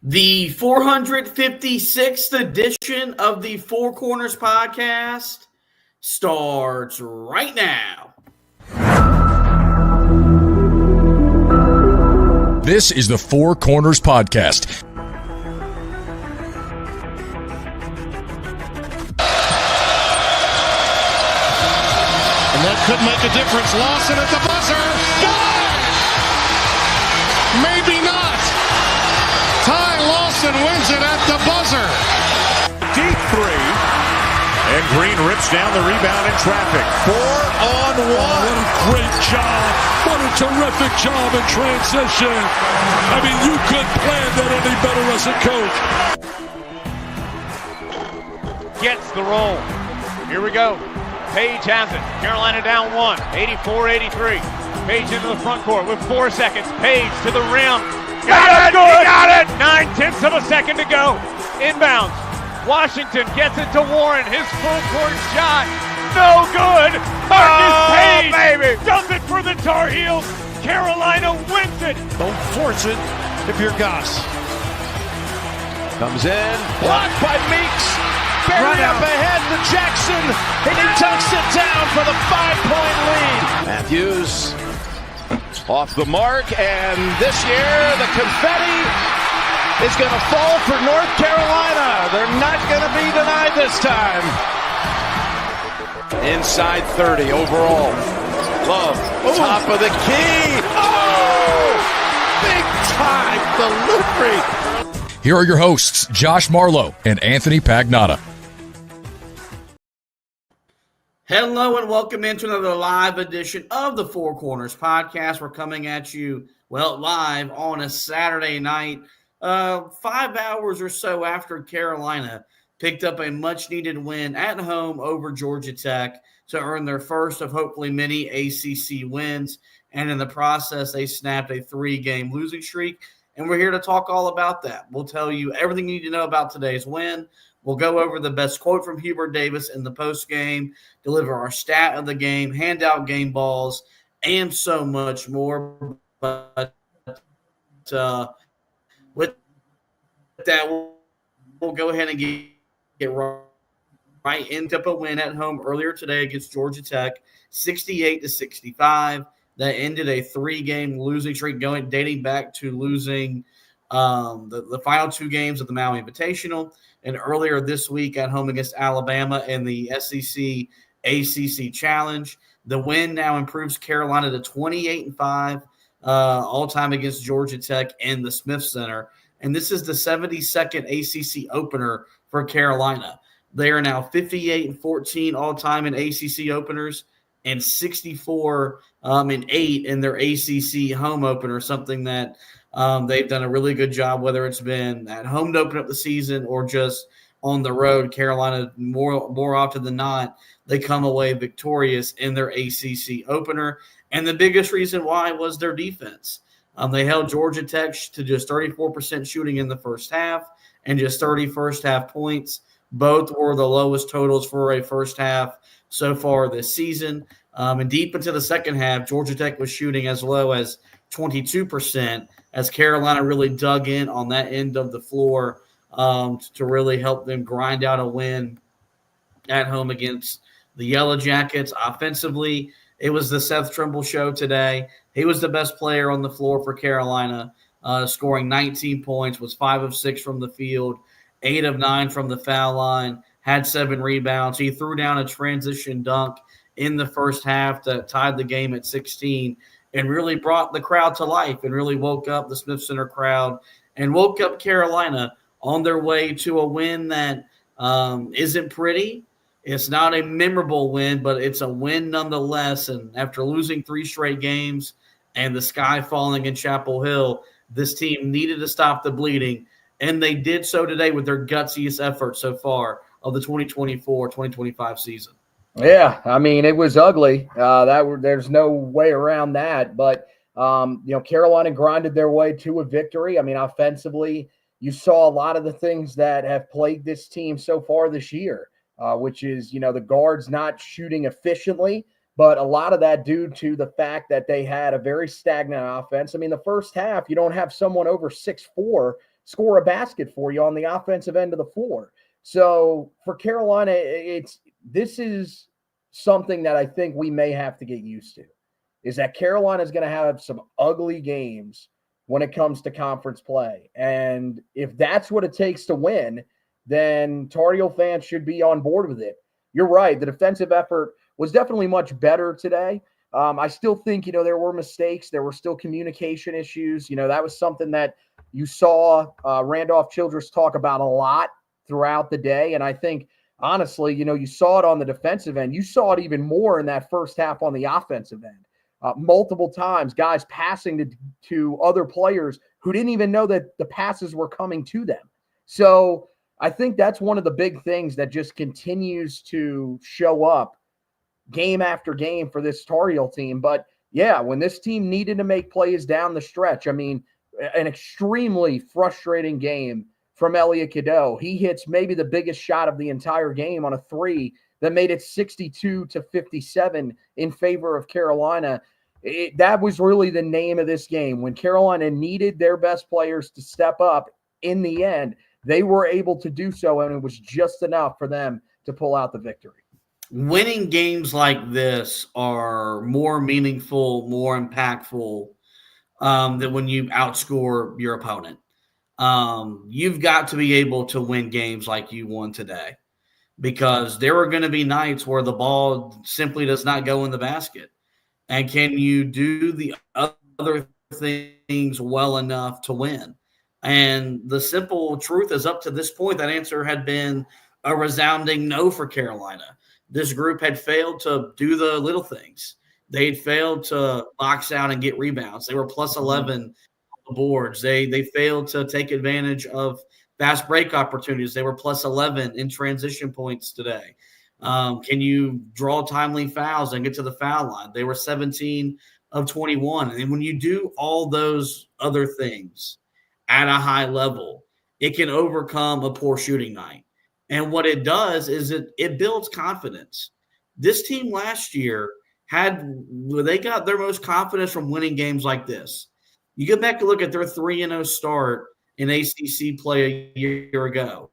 The 456th edition of the Four Corners podcast starts right now. This is the Four Corners podcast. And that could make a difference. Lawson at the buzzer. Good! Maybe not. Ty Lawson wins it at the buzzer. Deep three. And Green rips down the rebound in traffic. 4-on-1. What a great job. What a terrific job in transition. I mean, you couldn't plan that any better as a coach. Gets the roll. Here we go. Page has it. Carolina down one. 84-83. Page into the front court with 4 seconds. Page to the rim. Got it! He got it! 9/10 of a second to go. Inbounds. Washington gets it to Warren. His full court shot. No good. Marcus Page baby. Does it for the Tar Heels. Carolina wins it. Don't force it if you're Gus. Comes in. Blocked by Meeks. Buried up ahead to Jackson. And he tucks it down for the 5-point lead. Matthews off the mark. And this year, the confetti is going to fall for North Carolina. They're not going to be denied this time. Inside 30 overall. Love, top of the key. Oh! Big time delivery. Here are your hosts, Josh Marlowe and Anthony Pagnotta. Hello and welcome into another live edition of the Four Corners podcast. We're coming at you, live on a Saturday night, 5 hours or so after Carolina picked up a much-needed win at home over Georgia Tech to earn their first of hopefully many ACC wins. And in the process, they snapped a 3-game losing streak. And we're here to talk all about that. We'll tell you everything you need to know about today's win. We'll go over the best quote from Hubert Davis in the postgame, deliver our stat of the game, hand out game balls, and so much more. But with that, we'll go ahead and get right into a win at home earlier today against Georgia Tech, 68-65. That ended a 3-game losing streak dating back to losing the final 2 games of the Maui Invitational, and earlier this week at home against Alabama in the SEC ACC Challenge. The win now improves Carolina to 28-5 all-time against Georgia Tech in the Smith Center. And this is the 72nd ACC opener for Carolina. They are now 58-14 all-time in ACC openers and 64-8 in their ACC home opener, something that they've done a really good job, whether it's been at home to open up the season or just on the road. Carolina, more often than not, they come away victorious in their ACC opener. And the biggest reason why was their defense. They held Georgia Tech to just 34% shooting in the first half and just 30 first-half points. Both were the lowest totals for a first half so far this season. And deep into the second half, Georgia Tech was shooting as low as 22%, as Carolina really dug in on that end of the floor to really help them grind out a win at home against the Yellow Jackets. Offensively, it was the Seth Trimble show today. He was the best player on the floor for Carolina, scoring 19 points, was 5 of 6 from the field, 8 of 9 from the foul line, had 7 rebounds. He threw down a transition dunk in the first half that tied the game at 16 and really brought the crowd to life and really woke up the Smith Center crowd and woke up Carolina on their way to a win that isn't pretty. It's not a memorable win, but it's a win nonetheless. And after losing 3 straight games and the sky falling in Chapel Hill, this team needed to stop the bleeding, and they did so today with their gutsiest effort so far of the 2024-2025 season. Yeah, I mean, it was ugly. There's no way around that. But, Carolina grinded their way to a victory. I mean, offensively, you saw a lot of the things that have plagued this team so far this year, which is, the guards not shooting efficiently, but a lot of that due to the fact that they had a very stagnant offense. I mean, the first half, you don't have someone over 6'4", score a basket for you on the offensive end of the floor. So for Carolina, this is something that I think we may have to get used to, is that Carolina is going to have some ugly games when it comes to conference play. And if that's what it takes to win, then Tar Heel fans should be on board with it. You're right. The defensive effort was definitely much better today. I still think, there were mistakes. There were still communication issues. That was something that you saw Randolph Childress talk about a lot throughout the day. And I think, honestly, you saw it on the defensive end. You saw it even more in that first half on the offensive end. Multiple times, guys passing to other players who didn't even know that the passes were coming to them. So I think that's one of the big things that just continues to show up game after game for this Tar Heel team. But yeah, when this team needed to make plays down the stretch, an extremely frustrating game from Elliot Cadeau. He hits maybe the biggest shot of the entire game on a three that made it 62-57 in favor of Carolina. That was really the name of this game. When Carolina needed their best players to step up in the end, they were able to do so, and it was just enough for them to pull out the victory. Winning games like this are more meaningful, more impactful than when you outscore your opponent. You've got to be able to win games like you won today, because there are going to be nights where the ball simply does not go in the basket. And can you do the other things well enough to win? And the simple truth is, up to this point, that answer had been a resounding no for Carolina. This group had failed to do the little things. They had failed to box out and get rebounds. They were plus 11 on the boards. They failed to take advantage of fast break opportunities. They were plus 11 in transition points today. Can you draw timely fouls and get to the foul line? They were 17 of 21. And when you do all those other things at a high level, it can overcome a poor shooting night. And what it does is it builds confidence. This team last year they got their most confidence from winning games like this. You go back and look at their 3-0 start in ACC play a year ago,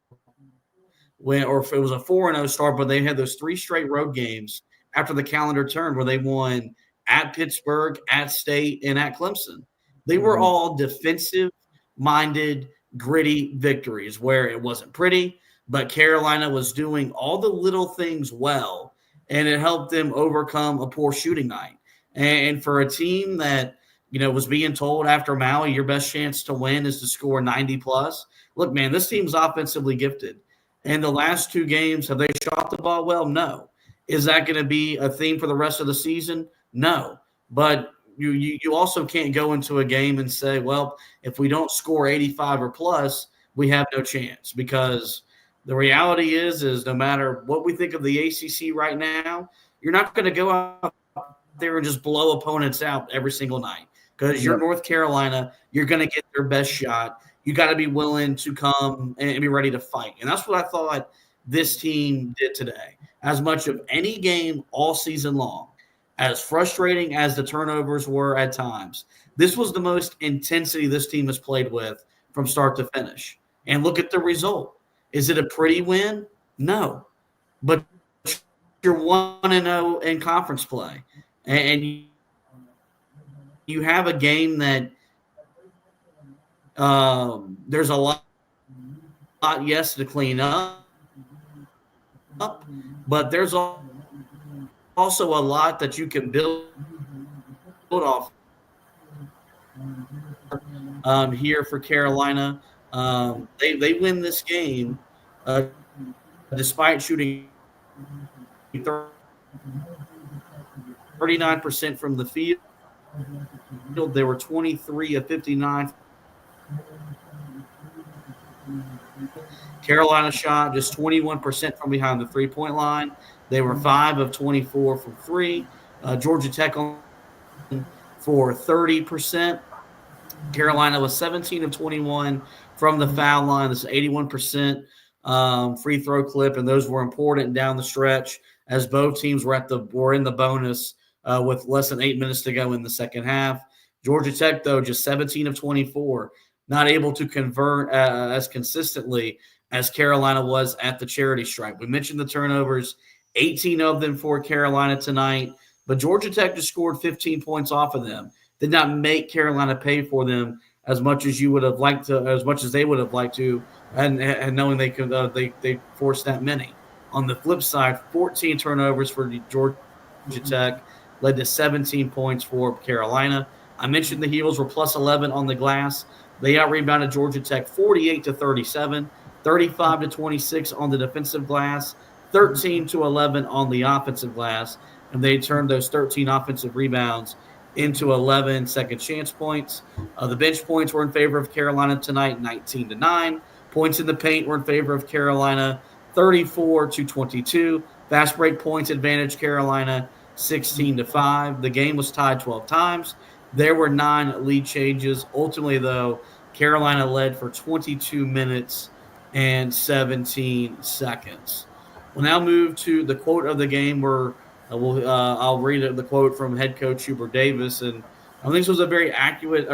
or if it was a 4-0 start, but they had those 3 straight road games after the calendar turned where they won at Pittsburgh, at State, and at Clemson. They were all defensive-minded, gritty victories where it wasn't pretty, but Carolina was doing all the little things well, and it helped them overcome a poor shooting night. And for a team that, was being told after Maui, your best chance to win is to score 90+. Look, man, this team's offensively gifted. And the last 2 games, have they shot the ball well? No. Is that going to be a theme for the rest of the season? No. But you also can't go into a game and say, well, if we don't score 85 or plus, we have no chance, because the reality is no matter what we think of the ACC right now, you're not going to go out there and just blow opponents out every single night, because you're North Carolina. You're going to get their best shot. You got to be willing to come and be ready to fight. And that's what I thought this team did today. As much of any game all season long, as frustrating as the turnovers were at times, this was the most intensity this team has played with from start to finish. And look at the result. Is it a pretty win? No. But you're 1-0 in conference play. And you have a game that there's a lot, yes, to clean up, but there's also a lot that you can build off here for Carolina. They win this game despite shooting 39% from the field. They were 23 of 59. Carolina shot just 21% from behind the three-point line. They were 5 of 24 from 3. Georgia Tech for 30%. Carolina was 17 of 21 from the foul line. This is 81% free throw clip, and those were important down the stretch as both teams were in the bonus with less than 8 minutes to go in the second half. Georgia Tech, though, just 17 of 24, not able to convert as consistently as Carolina was at the charity stripe. We mentioned the turnovers, 18 of them for Carolina tonight, but Georgia Tech just scored 15 points off of them. Did not make Carolina pay for them as much as you would have liked to, as much as they would have liked to, and knowing they could, they forced that many. On the flip side, 14 turnovers for Georgia Tech led to 17 points for Carolina. I mentioned the Heels were plus 11 on the glass. They out-rebounded Georgia Tech 48-37, 35-26 on the defensive glass, 13-11 on the offensive glass, and they turned those 13 offensive rebounds into 11 second chance points. The bench points were in favor of Carolina tonight, 19-9. Points in the paint were in favor of Carolina, 34-22. Fast break points advantage Carolina, 16-5. The game was tied 12 times. There were 9 lead changes. Ultimately, though, Carolina led for 22 minutes and 17 seconds. We'll now move to the quote of the game where I'll read the quote from head coach Hubert Davis, and I think this was a very accurate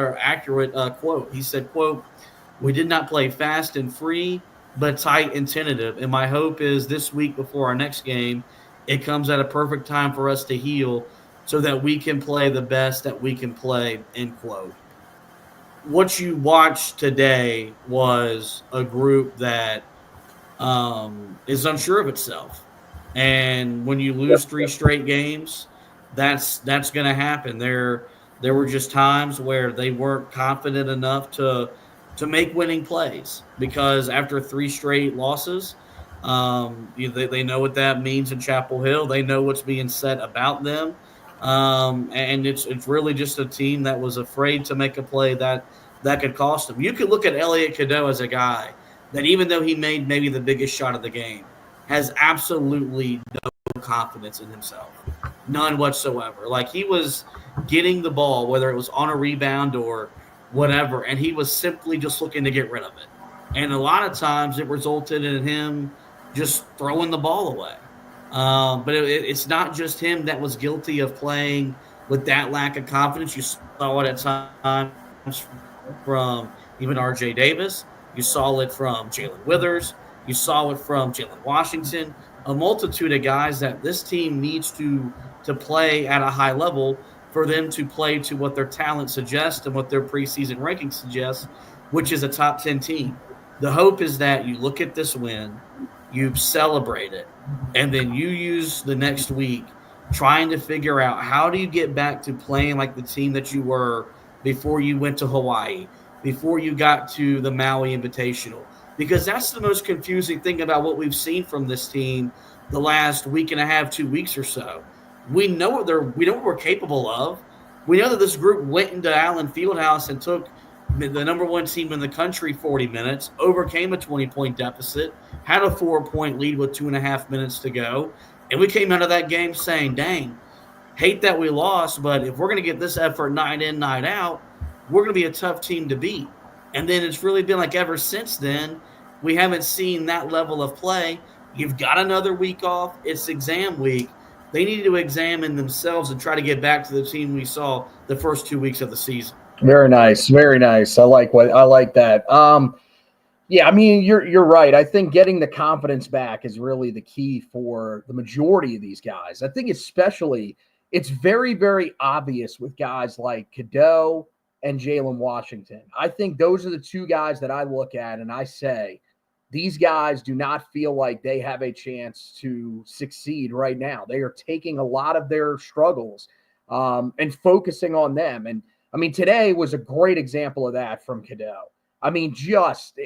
quote. He said, quote, "We did not play fast and free, but tight and tentative, and my hope is this week before our next game, it comes at a perfect time for us to heal so that we can play the best that we can play," end quote. What you watched today was a group that is unsure of itself. And when you lose 3 straight games, that's going to happen. There were just times where they weren't confident enough to make winning plays because after 3 straight losses, they know what that means in Chapel Hill. They know what's being said about them. And it's really just a team that was afraid to make a play that could cost them. You could look at Elliot Cadeau as a guy that even though he made maybe the biggest shot of the game, has absolutely no confidence in himself. None whatsoever. Like he was getting the ball, whether it was on a rebound or whatever, and he was simply just looking to get rid of it. And a lot of times it resulted in him just throwing the ball away. But it's not just him that was guilty of playing with that lack of confidence. You saw it at times from even R.J. Davis. You saw it from Jalen Withers. You saw it from Jalen Washington. A multitude of guys that this team needs to play at a high level for them to play to what their talent suggests and what their preseason ranking suggests, which is a top 10 team. The hope is that you look at this win, you celebrate it, and then you use the next week trying to figure out how do you get back to playing like the team that you were before you went to Hawaii, before you got to the Maui Invitational. Because that's the most confusing thing about what we've seen from this team the last week and a half, 2 weeks or so. We know what we're capable of. We know that this group went into Allen Fieldhouse and took the number 1 team in the country 40 minutes, overcame a 20-point deficit, had a 4-point lead with 2.5 minutes to go, and we came out of that game saying, dang, hate that we lost, but if we're going to get this effort night in, night out, we're going to be a tough team to beat. And then it's really been like ever since then, we haven't seen that level of play. You've got another week off. It's exam week. They need to examine themselves and try to get back to the team we saw the first 2 weeks of the season. Very nice. Very nice. I like that. Yeah, I mean, you're right. I think getting the confidence back is really the key for the majority of these guys. I think especially it's very, very obvious with guys like Cadeau and Jalen Washington. I think those are the 2 guys that I look at and I say, these guys do not feel like they have a chance to succeed right now. They are taking a lot of their struggles and focusing on them. And I mean, today was a great example of that from Cadeau. I mean, just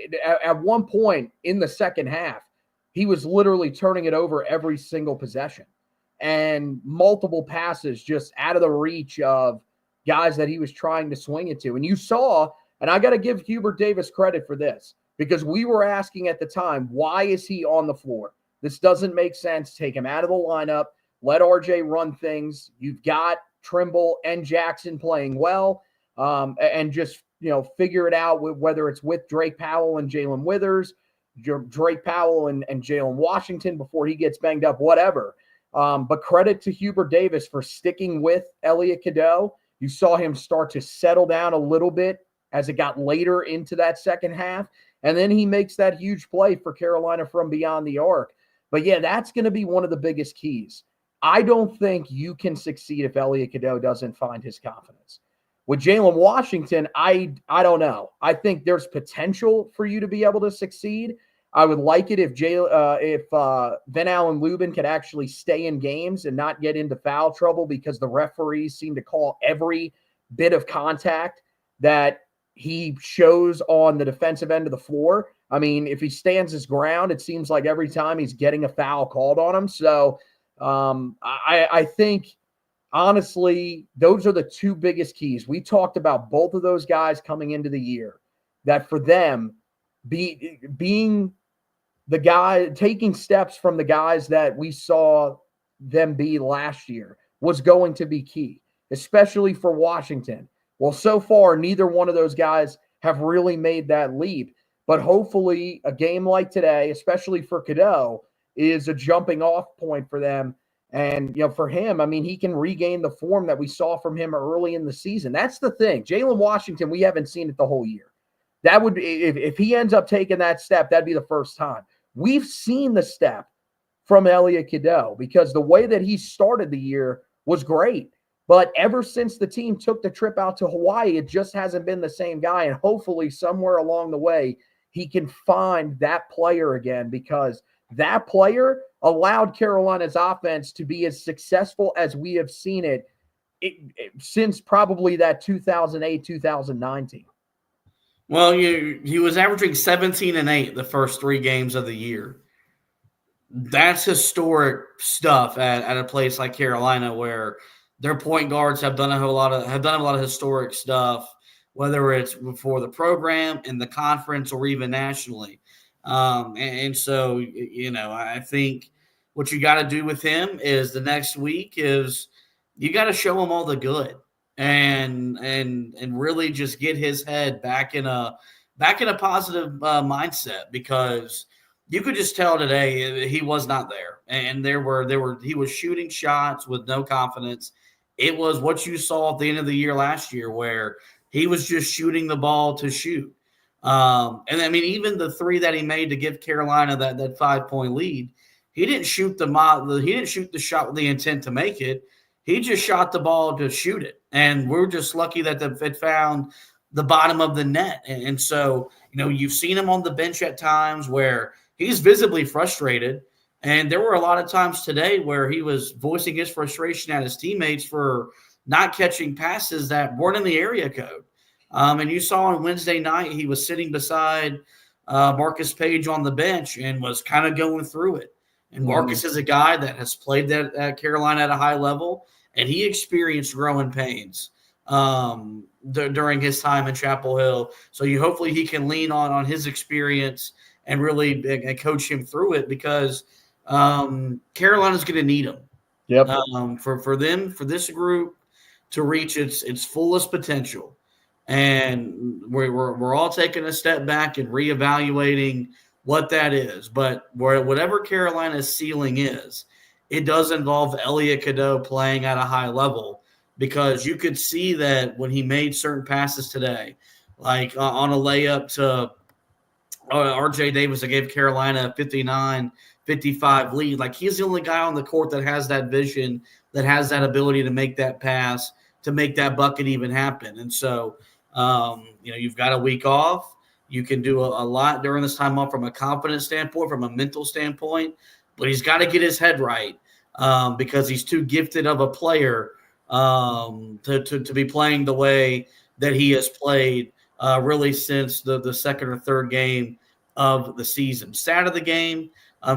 at one point in the second half, he was literally turning it over every single possession and multiple passes just out of the reach of guys that he was trying to swing it to. And you saw, and I got to give Hubert Davis credit for this, because we were asking at the time, why is he on the floor? This doesn't make sense. Take him out of the lineup. Let RJ run things. You've got Trimble and Jackson playing well, and just, figure it out whether it's with Drake Powell and Jalen Withers, Drake Powell and Jalen Washington before he gets banged up, whatever. But credit to Hubert Davis for sticking with Elliot Cadeau. You saw him start to settle down a little bit as it got later into that second half. And then he makes that huge play for Carolina from beyond the arc. But yeah, that's going to be one of the biggest keys. I don't think you can succeed if Elliot Cadeau doesn't find his confidence. With Jalen Washington, I don't know. I think there's potential for you to be able to succeed. I would like it if Van Allen Lubin could actually stay in games and not get into foul trouble, because the referees seem to call every bit of contact that he shows on the defensive end of the floor. I mean, if he stands his ground, it seems like every time he's getting a foul called on him. So I think, honestly, those are the two biggest keys. We talked about both of those guys coming into the year, that for them, being the guy, taking steps from the guys that we saw them be last year was going to be key, especially for Washington. Well, so far, neither one of those guys have really made that leap. But hopefully a game like today, especially for Cadeau, is a jumping off point for them. And, for him, I mean, he can regain the form that we saw from him early in the season. That's the thing. Jalen Washington, we haven't seen it the whole year. That would be, if he ends up taking that step, that'd be the first time. We've seen the step from Elliot Cadeau, because the way that he started the year was great. But ever since the team took the trip out to Hawaii, it just hasn't been the same guy. And hopefully somewhere along the way, he can find that player again, because that player allowed Carolina's offense to be as successful as we have seen it since probably that 2008, 2019. Well, he was averaging 17 and 8 the first 3 games of the year. That's historic stuff at a place like Carolina, where their point guards have done a lot of historic stuff, whether it's before the program, in the conference, or even nationally. And so, I think what you got to do with him is the next week is you got to show him all the good and really just get his head back in a positive mindset, because you could just tell today he was not there, and he was shooting shots with no confidence. It was what you saw at the end of the year last year, where he was just shooting the ball to shoot. And I mean, even the 3 that he made to give Carolina that 5-point lead, he didn't shoot the shot with the intent to make it. He just shot the ball to shoot it. And we're just lucky that it found the bottom of the net. And so, you've seen him on the bench at times where he's visibly frustrated. And there were a lot of times today where he was voicing his frustration at his teammates for not catching passes that weren't in the area code. And you saw on Wednesday night, he was sitting beside Marcus Page on the bench and was kind of going through it. And Marcus is a guy that has played that at Carolina at a high level, and he experienced growing pains during his time in Chapel Hill. So hopefully he can lean on his experience and really coach him through it, because Carolina's going to need him. Yep. For this group to reach its fullest potential. And we're all taking a step back and reevaluating what that is. But whatever Carolina's ceiling is, it does involve Elliot Cadeau playing at a high level, because you could see that when he made certain passes today, like on a layup to RJ Davis that gave Carolina a 59-55 lead. Like, he's the only guy on the court that has that vision, that has that ability to make that pass, to make that bucket even happen. And so, you've got a week off. You can do a lot during this time off from a confidence standpoint, from a mental standpoint, but he's got to get his head right, because he's too gifted of a player to be playing the way that he has played really since the second or third game of the season. Stat of the game,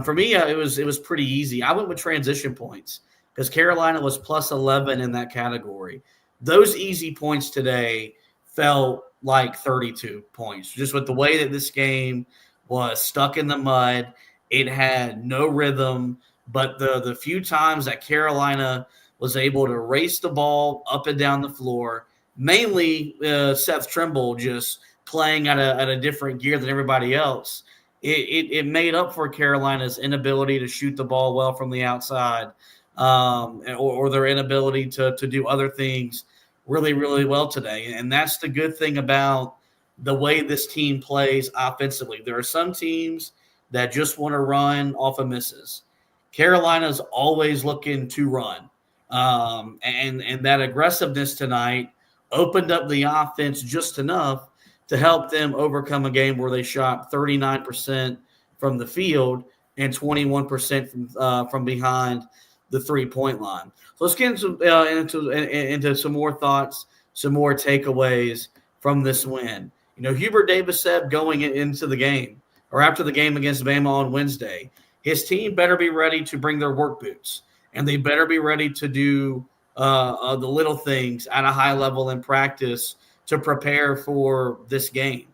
for me, it was pretty easy. I went with transition points, because Carolina was plus 11 in that category. Those easy points today felt like 32 points, just with the way that this game was stuck in the mud. It had no rhythm, but the few times that Carolina was able to race the ball up and down the floor, mainly Seth Trimble just playing at a different gear than everybody else, it made up for Carolina's inability to shoot the ball well from the outside, or their inability to do other things really, really well today. And that's the good thing about the way this team plays offensively. There are some teams that just want to run off of misses. Carolina's always looking to run. And that aggressiveness tonight opened up the offense just enough to help them overcome a game where they shot 39% from the field and 21% from behind the three-point line. So let's get into some more thoughts, some more takeaways from this win. You know, Hubert Davis said going into the game or after the game against Bama on Wednesday, his team better be ready to bring their work boots, and they better be ready to do the little things at a high level in practice to prepare for this game.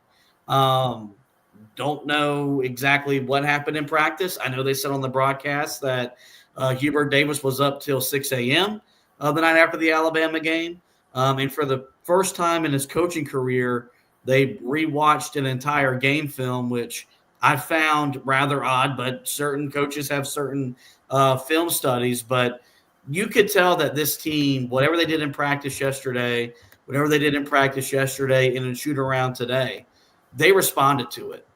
Don't know exactly what happened in practice. I know they said on the broadcast that Hubert Davis was up till 6 a.m. The night after the Alabama game. And for the first time in his coaching career, they rewatched an entire game film, which I found rather odd, but certain coaches have certain film studies. But you could tell that this team, whatever they did in practice yesterday, in a shoot around today, they responded to it.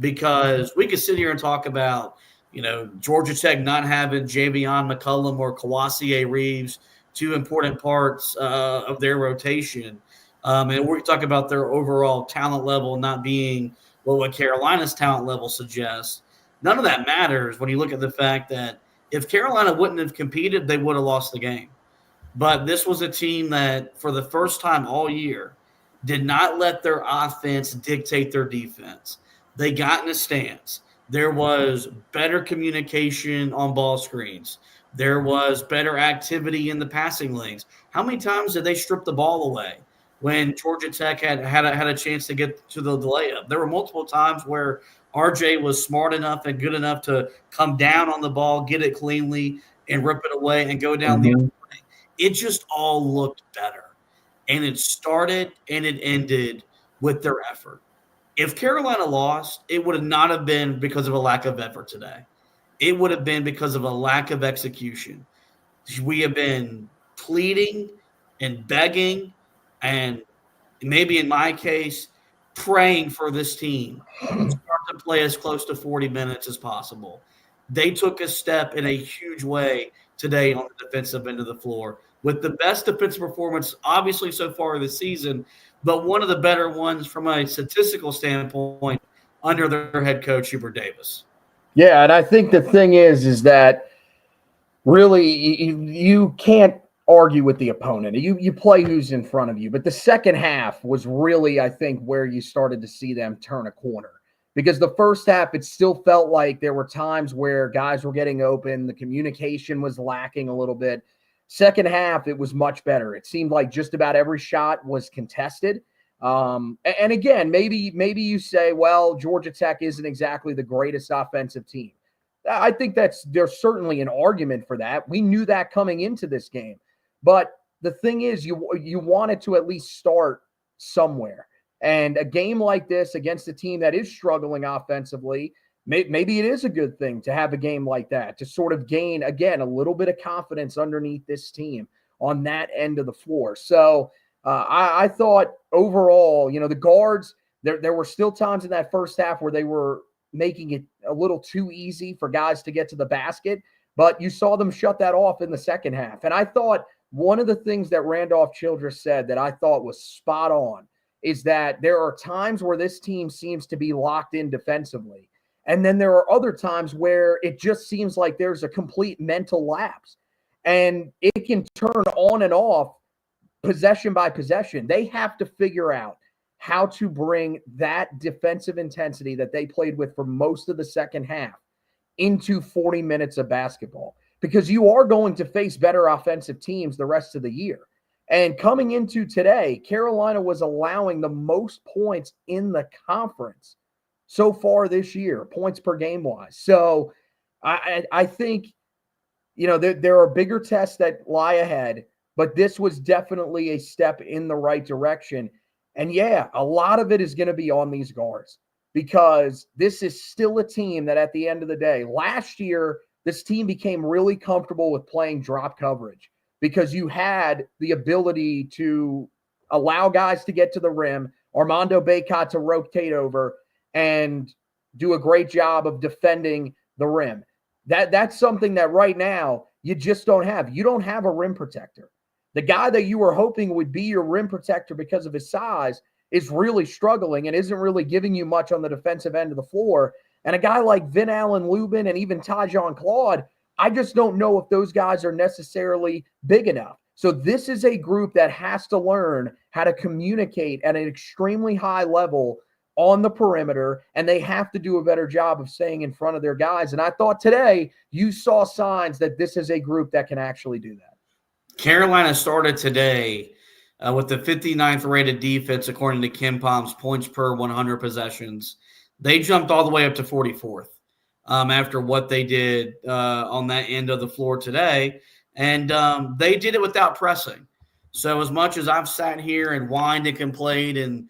Because we could sit here and talk about, you know, Georgia Tech not having Javion McCullum or Kawasi Reeves, two important parts of their rotation. And we talk about their overall talent level not being what Carolina's talent level suggests. None of that matters when you look at the fact that if Carolina wouldn't have competed, they would have lost the game. But this was a team that, for the first time all year, did not let their offense dictate their defense. They got in a stance. There was better communication on ball screens. There was better activity in the passing lanes. How many times did they strip the ball away when Georgia Tech had a chance to get to the layup? There were multiple times where RJ was smart enough and good enough to come down on the ball, get it cleanly, and rip it away and go down the other way. It just all looked better. And it started and it ended with their effort. If Carolina lost, it would not have been because of a lack of effort today. It would have been because of a lack of execution. We have been pleading and begging and maybe in my case, praying for this team to start to play as close to 40 minutes as possible. They took a step in a huge way today on the defensive end of the floor with the best defensive performance, obviously, so far this season, but one of the better ones from a statistical standpoint under their head coach, Hubert Davis. Yeah, and I think the thing is that really you can't argue with the opponent. You play who's in front of you. But the second half was really, I think, where you started to see them turn a corner. Because the first half, it still felt like there were times where guys were getting open. The communication was lacking a little bit. Second half, it was much better. It seemed like just about every shot was contested. And again, maybe you say, well, Georgia Tech isn't exactly the greatest offensive team. I think there's certainly an argument for that. We knew that coming into this game. But the thing is, you wanted to at least start somewhere. And a game like this against a team that is struggling offensively, maybe it is a good thing to have a game like that, to sort of gain, again, a little bit of confidence underneath this team on that end of the floor. So I thought overall, you know, the guards, there were still times in that first half where they were making it a little too easy for guys to get to the basket, but you saw them shut that off in the second half. And I thought one of the things that Randolph Childress said that I thought was spot on is that there are times where this team seems to be locked in defensively. And then there are other times where it just seems like there's a complete mental lapse. And it can turn on and off possession by possession. They have to figure out how to bring that defensive intensity that they played with for most of the second half into 40 minutes of basketball. Because you are going to face better offensive teams the rest of the year. And coming into today, Carolina was allowing the most points in the conference so far this year, points per game wise. So I think, you know, there are bigger tests that lie ahead, but this was definitely a step in the right direction. And yeah, a lot of it is going to be on these guards because this is still a team that at the end of the day, last year, this team became really comfortable with playing drop coverage because you had the ability to allow guys to get to the rim, Armando Bacot to rotate over and do a great job of defending the rim. That's something that right now you just don't have. You don't have a rim protector. The guy that you were hoping would be your rim protector because of his size is really struggling and isn't really giving you much on the defensive end of the floor. And a guy like Vin Allen Lubin and even Tyjon Claude, I just don't know if those guys are necessarily big enough. So this is a group that has to learn how to communicate at an extremely high level on the perimeter, and they have to do a better job of staying in front of their guys. And I thought today you saw signs that this is a group that can actually do that. Carolina started today with the 59th rated defense, according to KenPom's points per 100 possessions. They jumped all the way up to 44th after what they did on that end of the floor today. And they did it without pressing. So as much as I've sat here and whined and complained and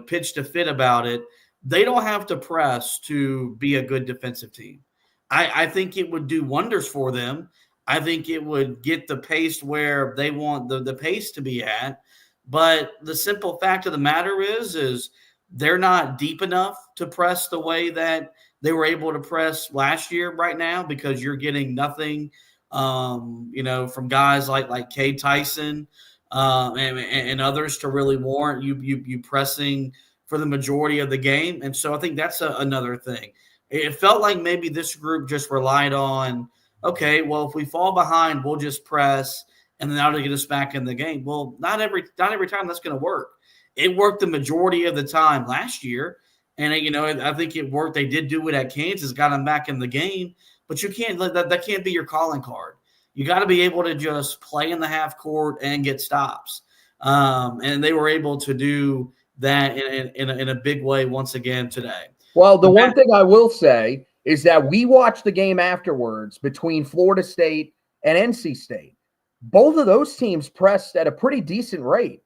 pitched a fit about it, they don't have to press to be a good defensive team. I think it would do wonders for them. I think it would get the pace where they want the pace to be at. But the simple fact of the matter is they're not deep enough to press the way that they were able to press last year right now, because you're getting nothing, from guys like Cade Tyson and others to really warrant you pressing for the majority of the game. And so I think that's another thing. It felt like maybe this group just relied on, okay, well, if we fall behind, we'll just press, and then that'll get us back in the game. Well, not every time that's going to work. It worked the majority of the time last year, and I think it worked. They did do it at Kansas, got them back in the game, but you can't let that can't be your calling card. You got to be able to just play in the half court and get stops, and they were able to do that in a big way once again today. Well, the one thing I will say is that we watched the game afterwards between Florida State and NC State. Both of those teams pressed at a pretty decent rate.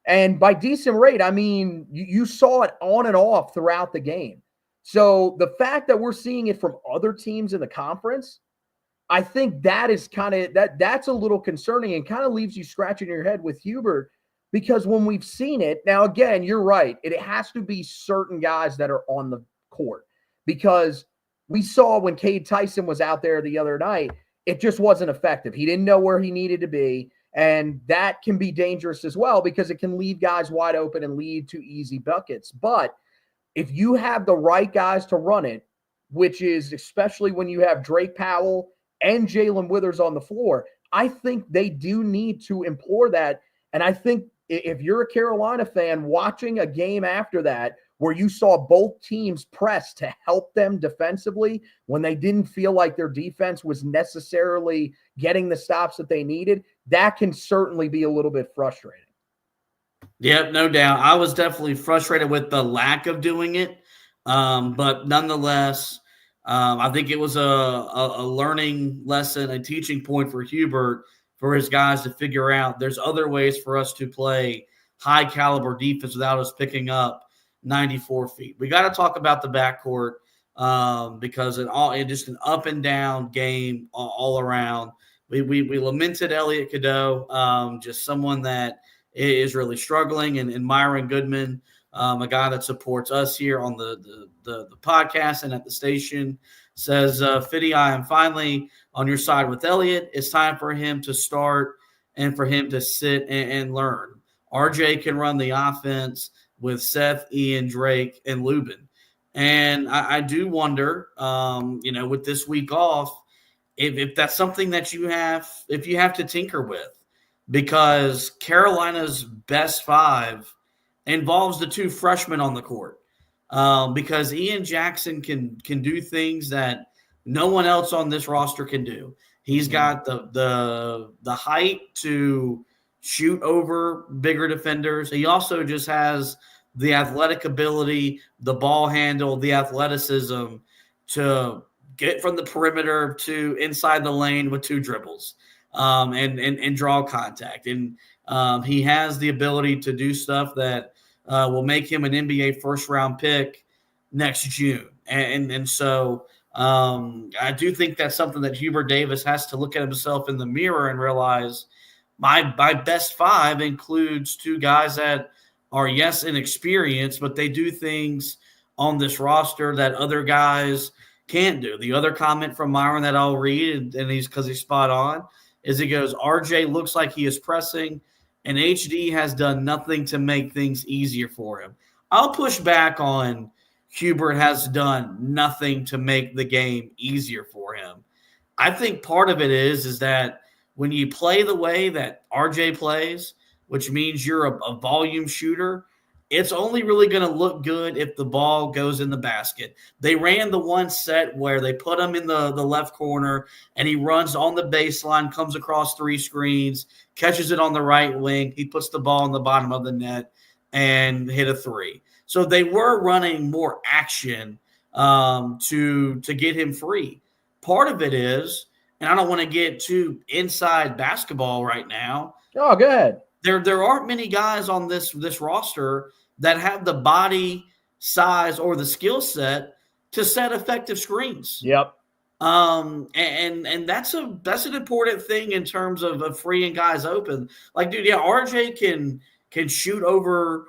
And by decent rate, I mean, you saw it on and off throughout the game. So the fact that we're seeing it from other teams in the conference, I think that is that's a little concerning and kind of leaves you scratching your head with Hubert, because when we've seen it, now again, you're right. It has to be certain guys that are on the court, because we saw when Cade Tyson was out there the other night, it just wasn't effective. He didn't know where he needed to be. And that can be dangerous as well, because it can leave guys wide open and lead to easy buckets. But if you have the right guys to run it, which is especially when you have Drake Powell and Jalen Withers on the floor, I think they do need to implore that. And I think if you're a Carolina fan watching a game after that, where you saw both teams press to help them defensively when they didn't feel like their defense was necessarily getting the stops that they needed, that can certainly be a little bit frustrating. Yep, no doubt. I was definitely frustrated with the lack of doing it. But nonetheless, I think it was a learning lesson, a teaching point for Hubert, for his guys to figure out there's other ways for us to play high caliber defense without us picking up 94 feet. We got to talk about the backcourt because it just an up and down game all around. We lamented Elliot Cadeau, just someone that is really struggling, and Myron Goodman, a guy that supports us here on the podcast and at the station, says, Fitty, I am finally on your side with Elliot. It's time for him to start and for him to sit and learn. RJ can run the offense with Seth, Ian, Drake, and Lubin. And I do wonder, with this week off, if that's something that you have to tinker with, because Carolina's best five involves the two freshmen on the court, because Ian Jackson can do things that no one else on this roster can do. He's got the height to shoot over bigger defenders. He also just has the athletic ability, the ball handle, the athleticism to get from the perimeter to inside the lane with two dribbles and draw contact. And he has the ability to do stuff that will make him an NBA first-round pick next June. And so I do think that's something that Hubert Davis has to look at himself in the mirror and realize my best five includes two guys that are, yes, inexperienced, but they do things on this roster that other guys can't do. The other comment from Myron that I'll read, and he's spot on, is he goes, RJ looks like he is pressing, and HD has done nothing to make things easier for him. I'll push back on Hubert has done nothing to make the game easier for him. I think part of it is that when you play the way that RJ plays, which means you're a volume shooter, it's only really going to look good if the ball goes in the basket. They ran the one set where they put him in the left corner, and he runs on the baseline, comes across three screens, catches it on the right wing. He puts the ball in the bottom of the net and hit a three. So they were running more action to get him free. Part of it is, and I don't want to get too inside basketball right now. Oh, go ahead. There aren't many guys on this roster that have the body size or the skill set to set effective screens. Yep. And that's an important thing in terms of freeing guys open. Like, dude, yeah, RJ can shoot over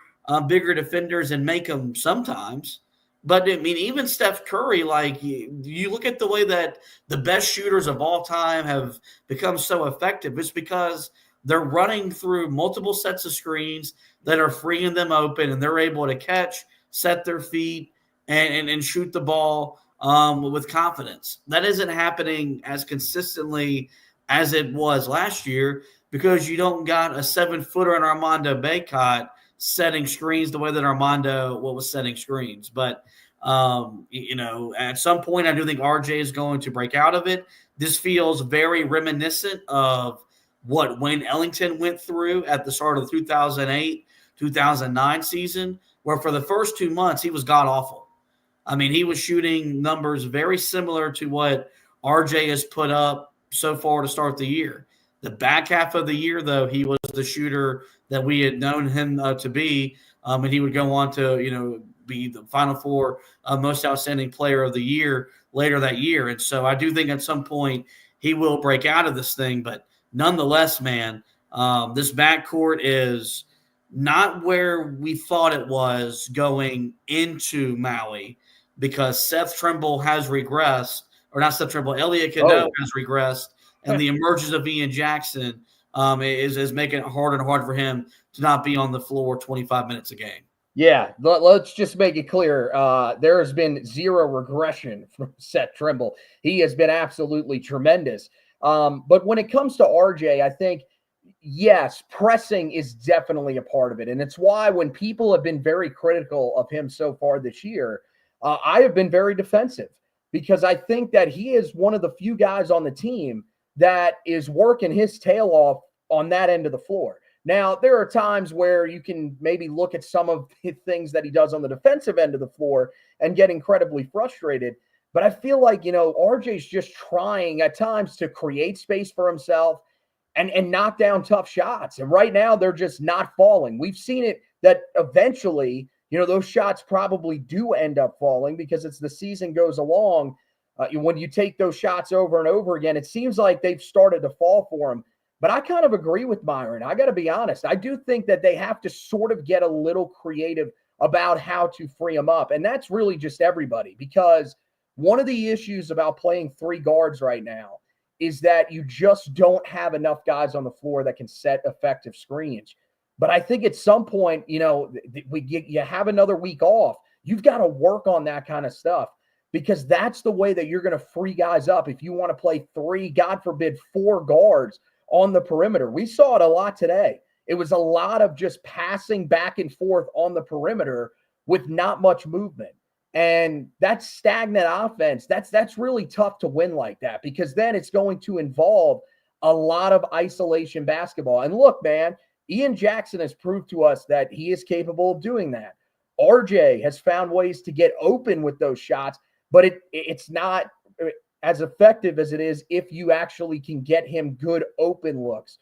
bigger defenders and make them sometimes. But, I mean, even Steph Curry, like, you look at the way that the best shooters of all time have become so effective. It's because they're running through multiple sets of screens that are freeing them open, and they're able to catch, set their feet, and shoot the ball with confidence. That isn't happening as consistently as it was last year because you don't got a 7-footer in Armando Bacot setting screens the way that Armando was setting screens. But, at some point I do think RJ is going to break out of it. This feels very reminiscent of what Wayne Ellington went through at the start of the 2008-2009 season, where for the first 2 months he was god-awful. I mean, he was shooting numbers very similar to what RJ has put up so far to start the year. The back half of the year, though, he was the shooter that we had known him to be, and he would go on to, be the Final Four most outstanding player of the year later that year. And so I do think at some point he will break out of this thing, but nonetheless, man, this backcourt is not where we thought it was going into Maui because Seth Trimble has regressed, or not Seth Trimble, Elliot Cadeau has regressed, and the emergence of Ian Jackson is making it harder and harder for him to not be on the floor 25 minutes a game. Yeah, let's just make it clear. There has been zero regression from Seth Trimble. He has been absolutely tremendous. But when it comes to RJ, I think, yes, pressing is definitely a part of it. And it's why when people have been very critical of him so far this year, I have been very defensive because I think that he is one of the few guys on the team that is working his tail off on that end of the floor. Now, there are times where you can maybe look at some of the things that he does on the defensive end of the floor and get incredibly frustrated. But I feel like, RJ's just trying at times to create space for himself and knock down tough shots. And right now, they're just not falling. We've seen it that eventually, those shots probably do end up falling because as the season goes along, when you take those shots over and over again, it seems like they've started to fall for him. But I kind of agree with Myron. I got to be honest. I do think that they have to sort of get a little creative about how to free him up. And that's really just everybody, because one of the issues about playing three guards right now is that you just don't have enough guys on the floor that can set effective screens. But I think at some point, you have another week off. You've got to work on that kind of stuff because that's the way that you're going to free guys up. If you want to play three, God forbid, four guards on the perimeter. We saw it a lot today. It was a lot of just passing back and forth on the perimeter with not much movement. And that's stagnant offense. That's really tough to win like that because then it's going to involve a lot of isolation basketball. And look, man, Ian Jackson has proved to us that he is capable of doing that. RJ has found ways to get open with those shots, but it's not as effective as it is if you actually can get him good open looks.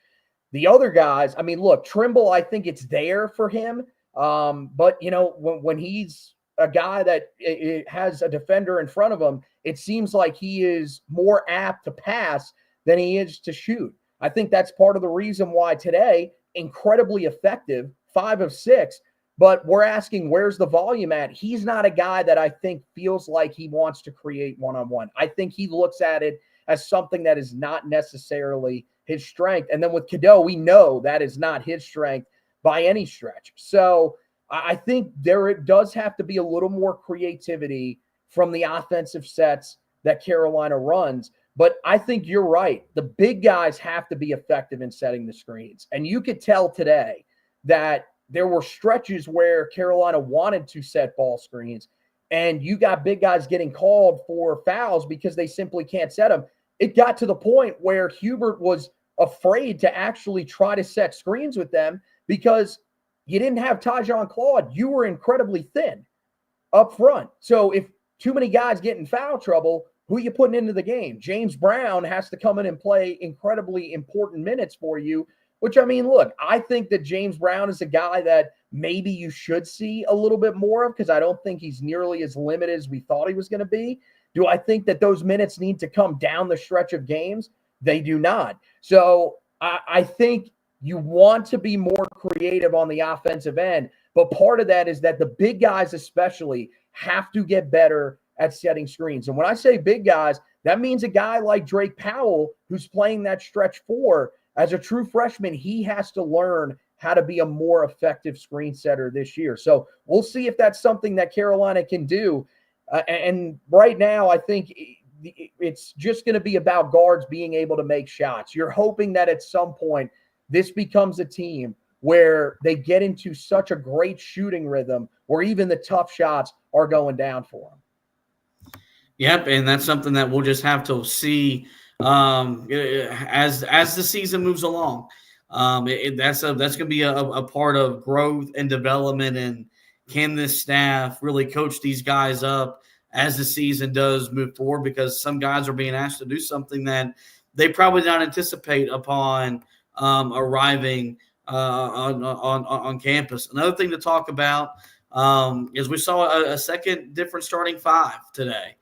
The other guys, I mean, look, Trimble, I think it's there for him. But, when he's a guy that it has a defender in front of him, it seems like he is more apt to pass than he is to shoot. I think that's part of the reason why today, incredibly effective, 5 of 6, but we're asking where's the volume at? He's not a guy that I think feels like he wants to create one-on-one. I think he looks at it as something that is not necessarily his strength. And then with Cadeau, we know that is not his strength by any stretch. So I think it does have to be a little more creativity from the offensive sets that Carolina runs. But I think you're right. The big guys have to be effective in setting the screens. And you could tell today that there were stretches where Carolina wanted to set ball screens, and you got big guys getting called for fouls because they simply can't set them. It got to the point where Hubert was afraid to actually try to set screens with them because you didn't have Tyjon Claude. You were incredibly thin up front. So if too many guys get in foul trouble, who are you putting into the game? James Brown has to come in and play incredibly important minutes for you, which, I mean, look, I think that James Brown is a guy that maybe you should see a little bit more of because I don't think he's nearly as limited as we thought he was going to be. Do I think that those minutes need to come down the stretch of games? They do not. So I think you want to be more creative on the offensive end, but part of that is that the big guys especially have to get better at setting screens. And when I say big guys, that means a guy like Drake Powell, who's playing that stretch 4 as a true freshman. He has to learn how to be a more effective screen setter this year. So we'll see if that's something that Carolina can do. And right now, I think it's just going to be about guards being able to make shots. You're hoping that at some point this becomes a team where they get into such a great shooting rhythm where even the tough shots are going down for them. Yep, and that's something that we'll just have to see as the season moves along. That's going to be a part of growth and development, and can this staff really coach these guys up as the season does move forward? Because some guys are being asked to do something that they probably don't anticipate upon arriving on campus. Another thing to talk about is we saw a second different starting 5 today.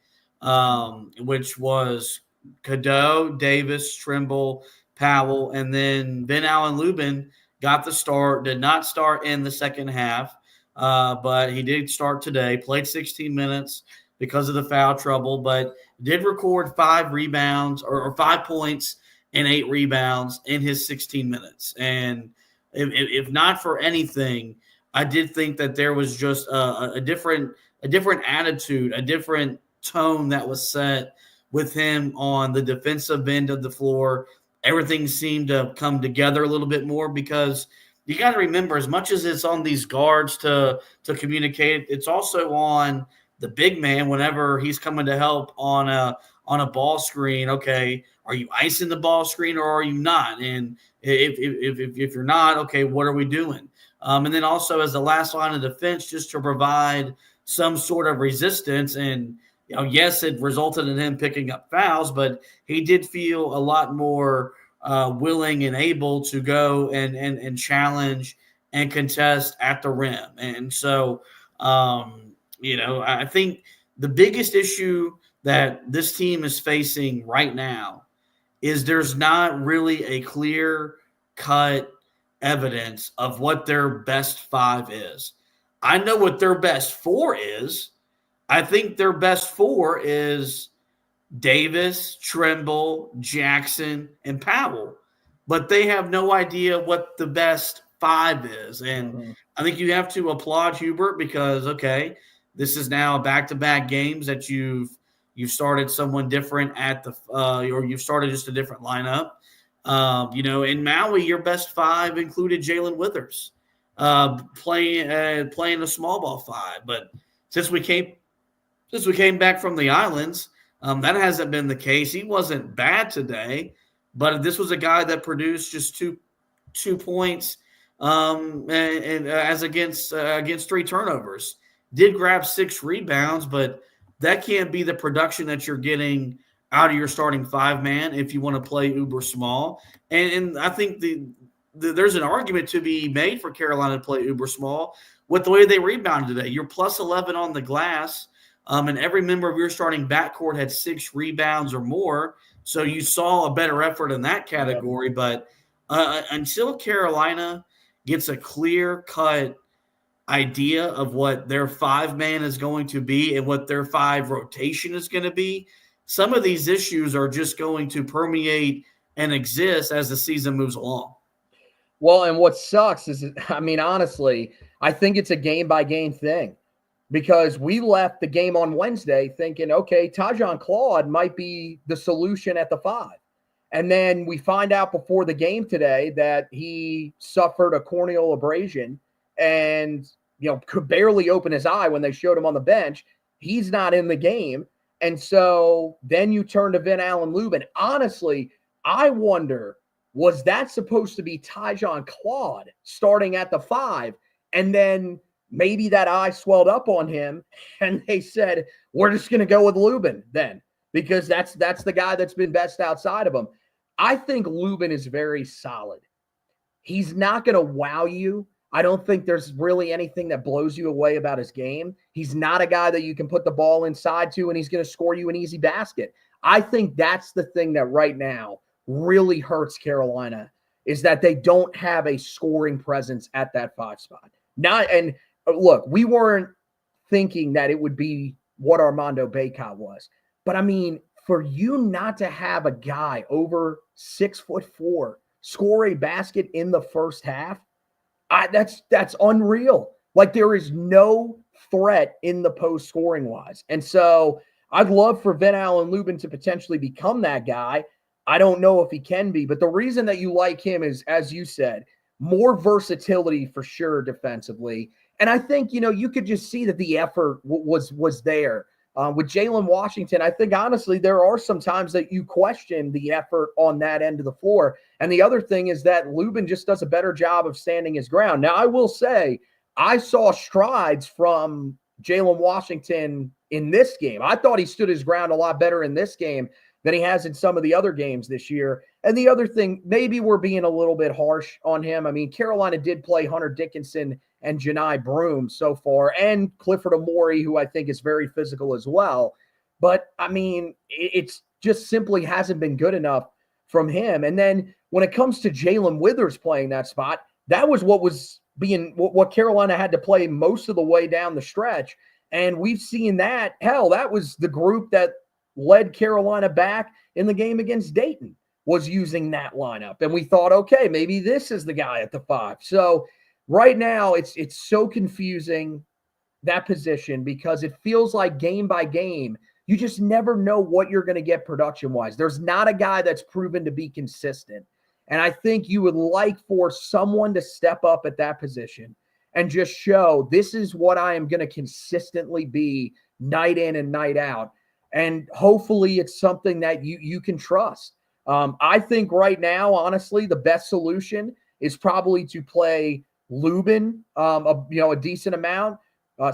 Which was Cadeau, Davis, Trimble, Powell, and then Ben Allen Lubin got the start, did not start in the second half, but he did start today, played 16 minutes because of the foul trouble, but did record 5 rebounds or 5 points and 8 rebounds in his 16 minutes. And if not for anything, I did think that there was just a different attitude, a different tone that was set with him on the defensive end of the floor. Everything seemed to come together a little bit more because you got to remember, as much as it's on these guards to communicate, it's also on the big man whenever he's coming to help on a ball screen. Okay, are you icing the ball screen or are you not? And if you're not, okay, what are we doing? And then also as the last line of defense, just to provide some sort of resistance. And yes, it resulted in him picking up fouls, but he did feel a lot more willing and able to go and challenge and contest at the rim. And so, I think the biggest issue that this team is facing right now is there's not really a clear-cut evidence of what their best 5 is. I know what their best 4 is. I think their best 4 is Davis, Trimble, Jackson, and Powell. But they have no idea what the best 5 is. And I think you have to applaud Hubert because, okay, this is now back-to-back games that you've started someone different at the or you've started just a different lineup. In Maui, your best 5 included Jalen Withers playing a small ball 5. But since we came back from the islands, that hasn't been the case. He wasn't bad today, but this was a guy that produced just two points and as against 3 turnovers. Did grab 6 rebounds, but that can't be the production that you're getting out of your starting 5-man if you want to play uber small. And I think there's an argument to be made for Carolina to play uber small with the way they rebounded today. You're plus 11 on the glass, and every member of your starting backcourt had 6 rebounds or more. So you saw a better effort in that category. But until Carolina gets a clear-cut idea of what their 5-man is going to be and what their 5 rotation is going to be, some of these issues are just going to permeate and exist as the season moves along. Well, and what sucks is, I mean, honestly, I think it's a game-by-game thing because we left the game on Wednesday thinking, okay, Tyjon Claude might be the solution at the 5. And then we find out before the game today that he suffered a corneal abrasion and, could barely open his eye when they showed him on the bench. He's not in the game. And so then you turn to Vin Allen Lubin. Honestly, I wonder, was that supposed to be Tyjon Claude starting at the 5? And then maybe that eye swelled up on him and they said, we're just going to go with Lubin then, because that's the guy that's been best outside of him. I think Lubin is very solid. He's not going to wow you. I don't think there's really anything that blows you away about his game. He's not a guy that you can put the ball inside to and he's going to score you an easy basket. I think that's the thing that right now really hurts Carolina, is that they don't have a scoring presence at that 5 spot. And look, we weren't thinking that it would be what Armando Bacot was. But I mean, for you not to have a guy over 6'4" score a basket in the first half, that's unreal. Like, there is no threat in the post scoring wise. And so I'd love for Vin Allen Lubin to potentially become that guy. I don't know if he can be, but the reason that you like him is, as you said, more versatility for sure defensively. And I think, you could just see that the effort was there. With Jalen Washington, I think, honestly, there are some times that you question the effort on that end of the floor. And the other thing is that Lubin just does a better job of standing his ground. Now, I will say, I saw strides from Jalen Washington in this game. I thought he stood his ground a lot better in this game than he has in some of the other games this year. And the other thing, maybe we're being a little bit harsh on him. I mean, Carolina did play Hunter Dickinson and Janai Broome so far, and Clifford Amori, who I think is very physical as well. But, I mean, it's just simply hasn't been good enough from him. And then when it comes to Jalen Withers playing that spot, that was what Carolina had to play most of the way down the stretch. And we've seen that. Hell, that was the group that led Carolina back in the game against Dayton, was using that lineup. And we thought, okay, maybe this is the guy at the 5. So right now it's so confusing, that position, because it feels like game by game, you just never know what you're going to get production-wise. There's not a guy that's proven to be consistent. And I think you would like for someone to step up at that position and just show, this is what I am going to consistently be night in and night out. And hopefully it's something that you can trust. I think right now, honestly, the best solution is probably to play Lubin a decent amount,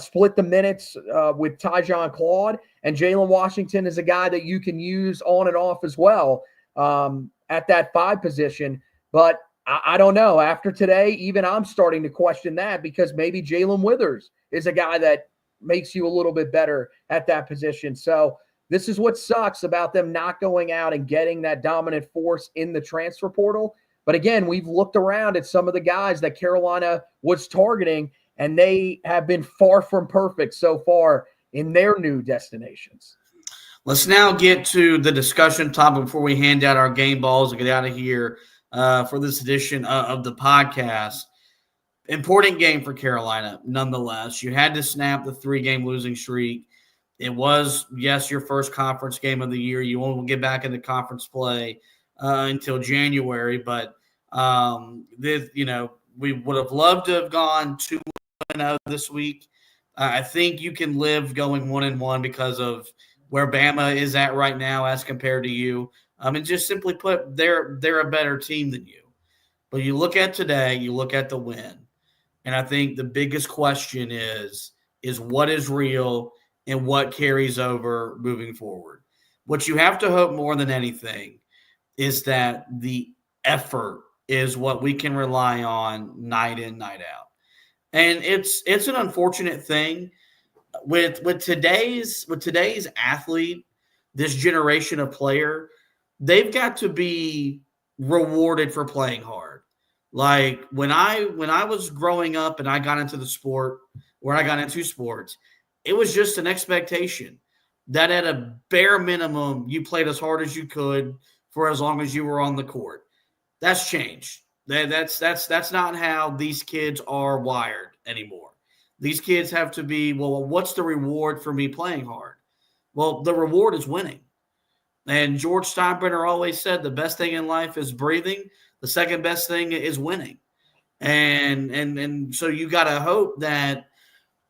split the minutes with Tyjon Claude, and Jalen Washington is a guy that you can use on and off as well at that 5 position. But I don't know. After today, even I'm starting to question that, because maybe Jalen Withers is a guy that makes you a little bit better at that position. So this is what sucks about them not going out and getting that dominant force in the transfer portal. But again, we've looked around at some of the guys that Carolina was targeting, and they have been far from perfect so far in their new destinations. Let's now get to the discussion topic before we hand out our game balls and get out of here for this edition of the podcast. Important game for Carolina, nonetheless. You had to snap the 3-game losing streak. It was, yes, your first conference game of the year. You won't get back into conference play until January, but we would have loved to have gone 2-0 this week. I think you can live going 1-1 because of where Bama is at right now as compared to you. And just simply put, they're a better team than you. But you look at today, you look at the win, and I think the biggest question is what is real and what carries over moving forward. What you have to hope more than anything is that the effort is what we can rely on night in, night out. And it's an unfortunate thing with today's athlete, this generation of player, they've got to be rewarded for playing hard. Like when I was growing up and I got into sports, it was just an expectation that at a bare minimum you played as hard as you could for as long as you were on the court. That's changed. That's not how these kids are wired anymore. These kids have to be, well, what's the reward for me playing hard? Well, the reward is winning. And George Steinbrenner always said the best thing in life is breathing. The second best thing is winning. And so you got to hope that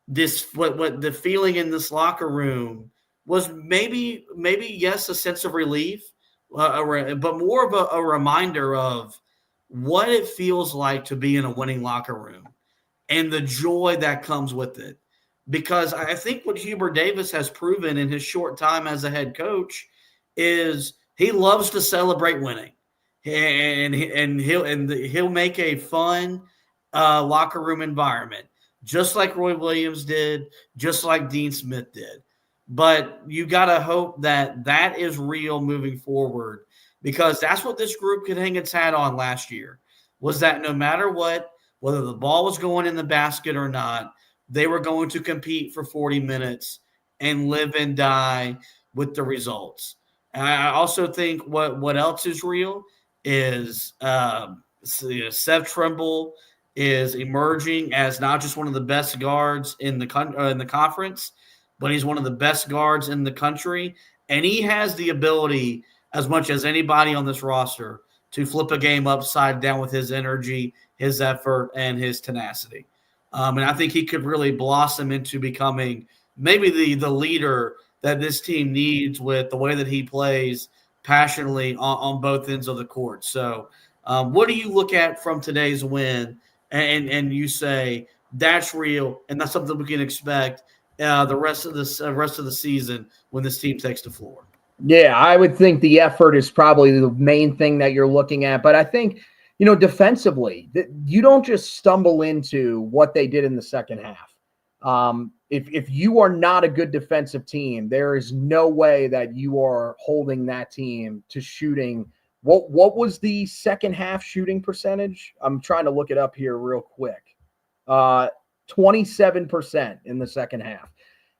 this what the feeling in this locker room was maybe yes, a sense of relief, but more of a reminder of what it feels like to be in a winning locker room and the joy that comes with it. Because I think what Hubert Davis has proven in his short time as a head coach is he loves to celebrate winning, and he'll make a fun locker room environment, just like Roy Williams did, just like Dean Smith did. But you got to hope that is real moving forward, because that's what this group could hang its hat on last year, was that no matter what, whether the ball was going in the basket or not, they were going to compete for 40 minutes and live and die with the results. And I also think what else is real is Seth Trimble is emerging as not just one of the best guards in the conference, but he's one of the best guards in the country. And he has the ability, as much as anybody on this roster, to flip a game upside down with his energy, his effort, and his tenacity. And I think he could really blossom into becoming maybe the leader that this team needs with the way that he plays passionately on both ends of the court. So what do you look at from today's win and you say that's real and that's something we can expect the rest of the season when this team takes the floor? Yeah, I would think the effort is probably the main thing that you're looking at. But I think, defensively, you don't just stumble into what they did in the second half. If you are not a good defensive team, there is no way that you are holding that team to shooting. What was the second half shooting percentage? I'm trying to look it up here real quick. 27% in the second half.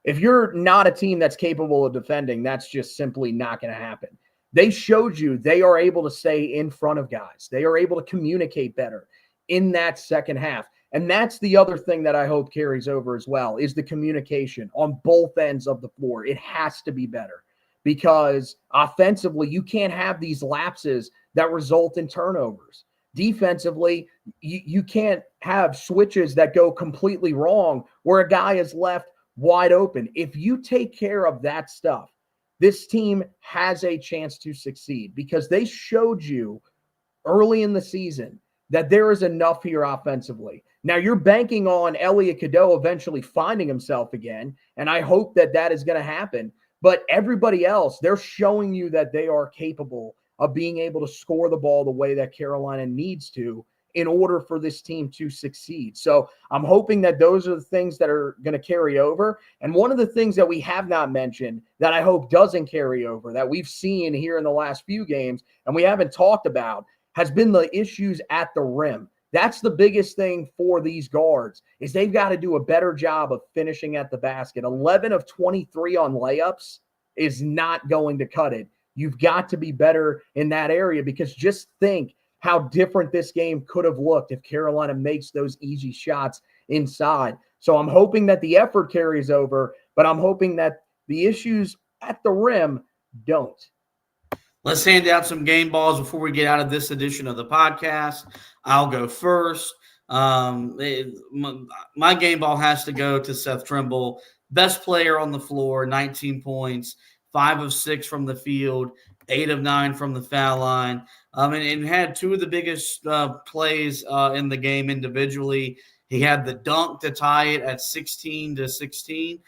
If you're not a team that's capable of defending, that's just simply not going to happen. They showed you they are able to stay in front of guys. They are able to communicate better in that second half. And that's the other thing that I hope carries over as well, is the communication on both ends of the floor. It has to be better, because offensively, you can't have these lapses that result in turnovers. Defensively, you can't have switches that go completely wrong where a guy is left wide open. If you take care of that stuff, this team has a chance to succeed, because they showed you early in the season that there is enough here offensively. Now you're banking on Elliot Cadeau eventually finding himself again, and I hope that is going to happen. But everybody else, they're showing you that they are capable of being able to score the ball the way that Carolina needs to in order for this team to succeed. So I'm hoping that those are the things that are going to carry over. And one of the things that we have not mentioned that I hope doesn't carry over, that we've seen here in the last few games and we haven't talked about, has been the issues at the rim. That's the biggest thing for these guards, is they've got to do a better job of finishing at the basket. 11 of 23 on layups is not going to cut it. You've got to be better in that area, because just think how different this game could have looked if Carolina makes those easy shots inside. So I'm hoping that the effort carries over, but I'm hoping that the issues at the rim don't. Let's hand out some game balls before we get out of this edition of the podcast. I'll go first. My game ball has to go to Seth Trimble, best player on the floor, 19 points, 5 of 6 from the field, 8 of 9 from the foul line, and had two of the biggest plays in the game individually. He had the dunk to tie it at 16-16,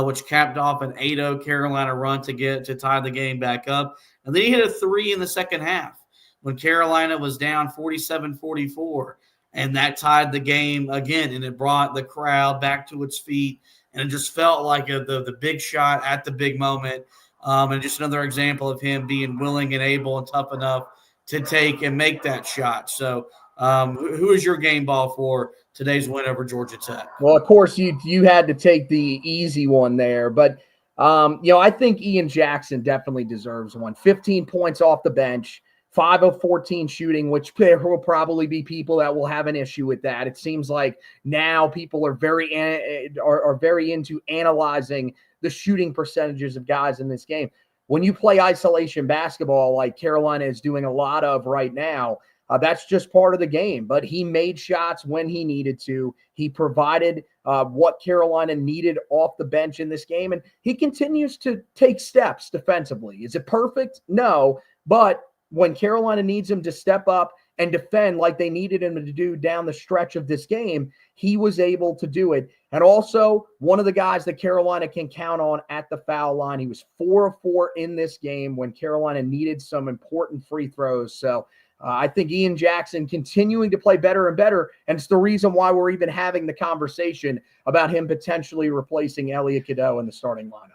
which capped off an 8-0 Carolina run to tie the game back up. And then he hit a 3 in the second half when Carolina was down 47-44. and that tied the game again, and it brought the crowd back to its feet, and it just felt like the big shot at the big moment, and just another example of him being willing and able and tough enough to take and make that shot. So who is your game ball for today's win over Georgia Tech? Well, of course, you had to take the easy one there, but I think Ian Jackson definitely deserves one. 15 points off the bench, 5 of 14 shooting, which there will probably be people that will have an issue with that. It seems like now people are very into analyzing the shooting percentages of guys in this game. When you play isolation basketball like Carolina is doing a lot of right now, that's just part of the game. But he made shots when he needed to. He provided what Carolina needed off the bench in this game, and he continues to take steps defensively. Is it perfect? No, but when Carolina needs him to step up and defend like they needed him to do down the stretch of this game, he was able to do it. And also, one of the guys that Carolina can count on at the foul line. He was 4 of 4 in this game when Carolina needed some important free throws. So I think Ian Jackson continuing to play better and better, and it's the reason why we're even having the conversation about him potentially replacing Elliot Cadeau in the starting lineup.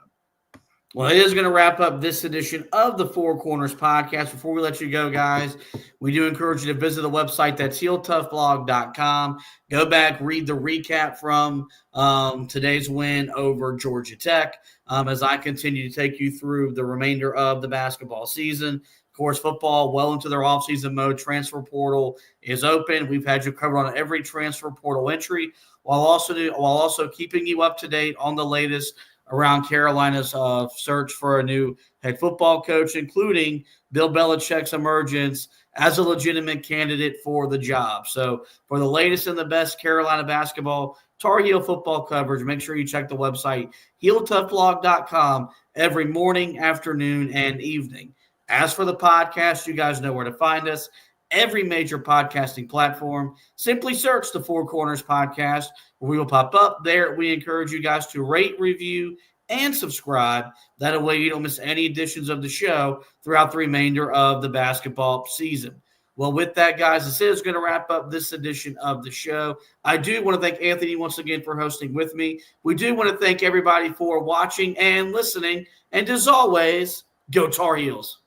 Well, it is going to wrap up this edition of the Four Corners podcast. Before we let you go, guys, we do encourage you to visit the website. That's HeelToughBlog.com. Go back, read the recap from today's win over Georgia Tech as I continue to take you through the remainder of the basketball season. Of course, football well into their offseason mode. Transfer portal is open. We've had you covered on every transfer portal entry while also keeping you up to date on the latest around Carolina's search for a new head football coach, including Bill Belichick's emergence as a legitimate candidate for the job. So for the latest and the best Carolina basketball, Tar Heel football coverage, make sure you check the website, HeelToughBlog.com, every morning, afternoon, and evening. As for the podcast, you guys know where to find us. Every major podcasting platform. Simply search the Four Corners Podcast, where we will pop up there. We encourage you guys to rate, review, and subscribe. That way you don't miss any editions of the show throughout the remainder of the basketball season. Well, with that, guys, this is going to wrap up this edition of the show. I do want to thank Anthony once again for hosting with me. We do want to thank everybody for watching and listening. And as always, go Tar Heels.